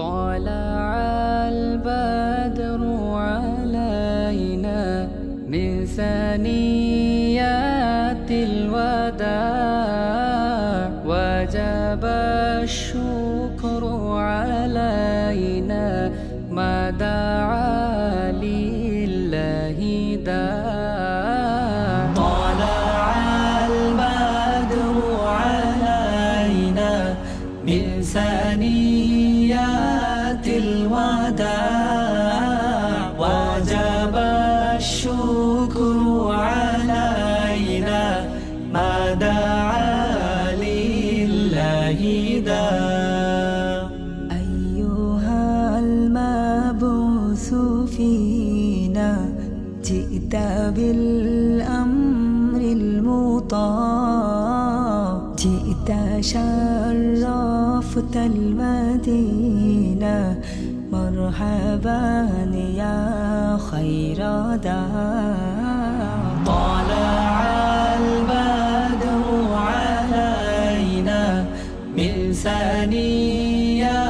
طلع البدر علينا من ثنيات الوداع وجب الشكر علينا ما دعا لله داع طلع البدر علينا من ثنيات الوداع وجب الشكر علينا ما دعا لله داع أيها المبعوث فينا جئت بالأمر المطاع جئت شرفت المدينة مرحبا يا خير داع طلع البدر علينا من ثنيات